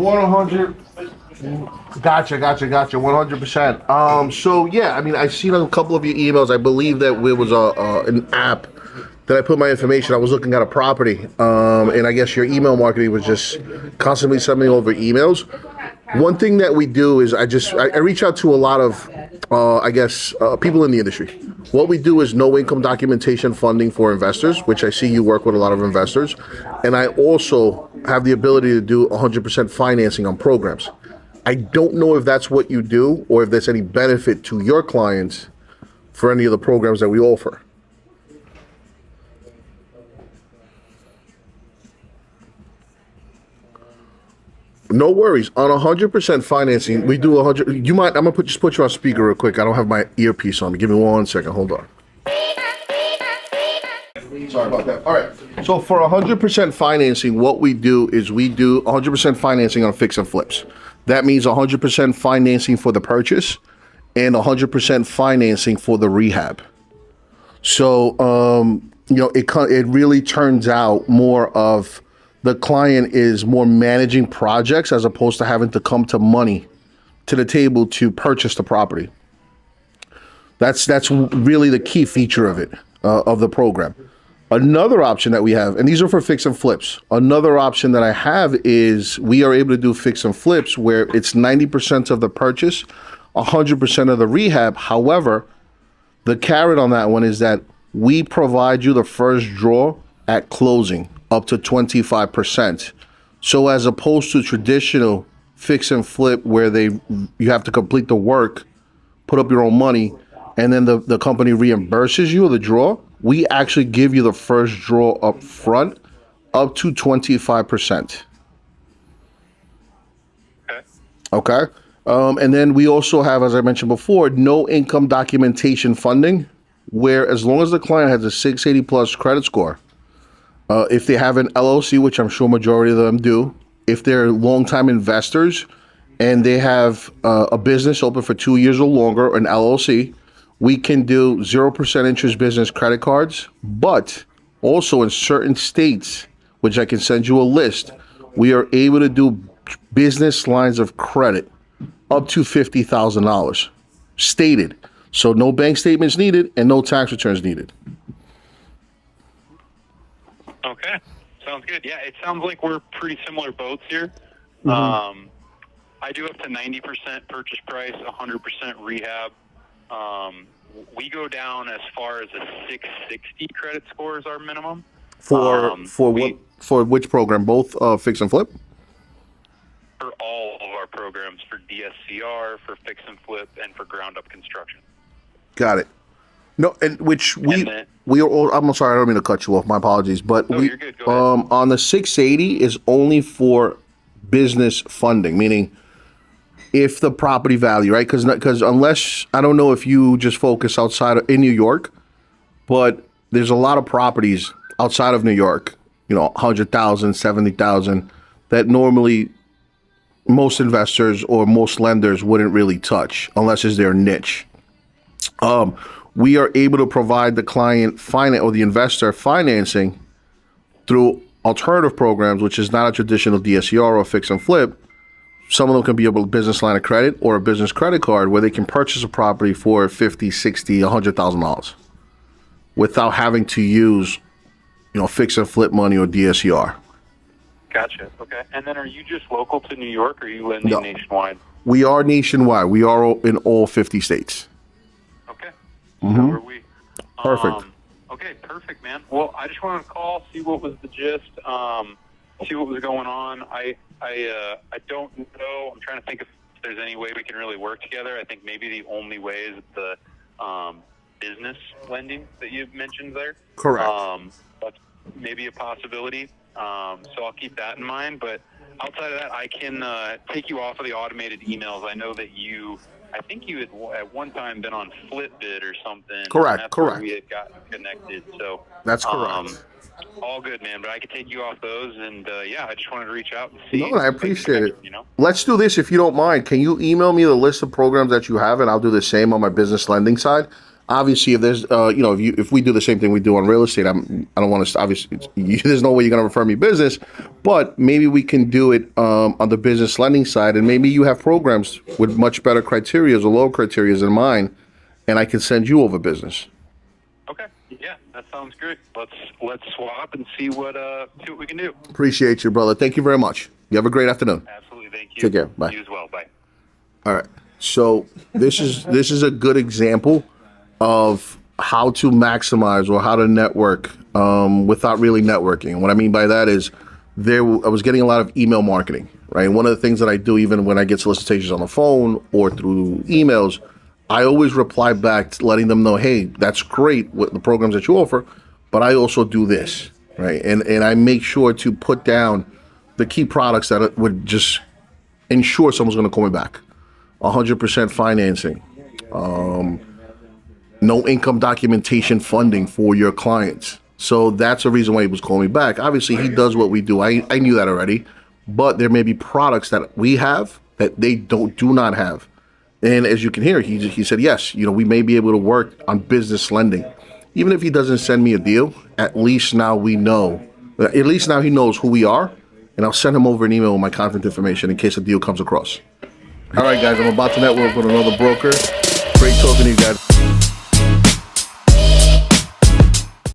100. Gotcha. 100%. So yeah, I mean, I've seen a couple of your emails. I believe that it was an app that I put my information. I was looking at a property, and I guess your email marketing was just constantly sending over emails. One thing that we do is I reach out to a lot of people in the industry. What we do is no income documentation funding for investors, which I see you work with a lot of investors, and I also have the ability to do 100% financing on programs. I don't know if that's what you do or if there's any benefit to your clients for any of the programs that we offer. No worries. On 100% financing, we do 100. You might. I'm gonna just put you on speaker real quick. I don't have my earpiece on me. Give me 1 second. Hold on. Sorry about that. All right. So for 100% financing, what we do is we do 100% financing on fix and flips. That means 100% financing for the purchase and 100% financing for the rehab. So it really turns out more of the client is more managing projects as opposed to having to come to money to the table to purchase the property. That's really the key feature of it, of the program. Another option that we have, and these are for fix and flips. Another option that I have is we are able to do fix and flips where it's 90% of the purchase, 100% of the rehab. However, the carrot on that one is that we provide you the first draw at closing, up to 25%. So as opposed to traditional fix and flip where you have to complete the work, put up your own money, and then the company reimburses you the draw, we actually give you the first draw up front up to 25%. Okay. And then we also have, as I mentioned before, no income documentation funding, where as long as the client has a 680 plus credit score, if they have an LLC, which I'm sure majority of them do, if they're longtime investors and they have a business open for 2 years or longer, an LLC, we can do 0% interest business credit cards, but also in certain states, which I can send you a list, we are able to do business lines of credit up to $50,000 stated. So no bank statements needed and no tax returns needed. Okay, sounds good. Yeah, it sounds like we're pretty similar boats here. Mm-hmm. I do up to 90% purchase price, 100% rehab. We go down as far as a 660 credit score is our minimum. For which program? Both fix and flip? For all of our programs, for DSCR, for fix and flip, and for ground up construction. Got it. No, and which we are all, I'm sorry, I don't mean to cut you off. My apologies, but you're good. Go ahead. On the 680 is only for business funding, meaning if the property value, right? Because unless, I don't know if you just focus in New York, but there's a lot of properties outside of New York, 100,000, 70,000, that normally most investors or most lenders wouldn't really touch unless it's their niche. We are able to provide the client finance or the investor financing through alternative programs, which is not a traditional DSCR or fix and flip. Some of them can be a business line of credit or a business credit card where they can purchase a property for $50,000, $60,000, $100,000 without having to use, fix and flip money or DSCR. Gotcha. Okay. And then are you just local to New York or are you lending nationwide? We are nationwide. We are in all 50 states. Okay. Mm-hmm. So are we. Perfect. Okay, perfect, man. Well, I just wanted to call, see what was the gist, see what was going on. I don't know. I'm trying to think if there's any way we can really work together. I think maybe the only way is the business lending that you mentioned there. Correct. That's maybe a possibility. So I'll keep that in mind. But outside of that, I can take you off of the automated emails. I know that I think you had at one time been on Flipbid or something. Correct. Where we had gotten connected. So that's correct. All good, man. But I could take you off those, and I just wanted to reach out and see. No, I appreciate it. Let's do this if you don't mind. Can you email me the list of programs that you have, and I'll do the same on my business lending side. Obviously, if there's, if we do the same thing we do on real estate, I don't want to, obviously, there's no way you're going to refer me business, but maybe we can do it on the business lending side, and maybe you have programs with much better criteria or lower criteria than mine, and I can send you over business. Okay. Yeah, that sounds great. Let's swap and see what we can do. Appreciate you, brother. Thank you very much. You have a great afternoon. Absolutely. Thank you. Take care. Bye. You as well. Bye. All right. So this is a good example of how to maximize or how to network without really networking. And what I mean by that is I was getting a lot of email marketing, right? One of the things that I do, even when I get solicitations on the phone or through emails, I always reply back letting them know, hey, that's great with the programs that you offer, but I also do this, right? And I make sure to put down the key products that would just ensure someone's going to call me back. 100% financing, no income documentation funding for your clients. So that's the reason why he was calling me back. Obviously, he does what we do. I knew that already, but there may be products that we have that they do not have. And as you can hear, he said, yes, we may be able to work on business lending. Even if he doesn't send me a deal, at least now we know. At least now he knows who we are, and I'll send him over an email with my contact information in case a deal comes across. All right, guys, I'm about to network with another broker. Great talking to you guys.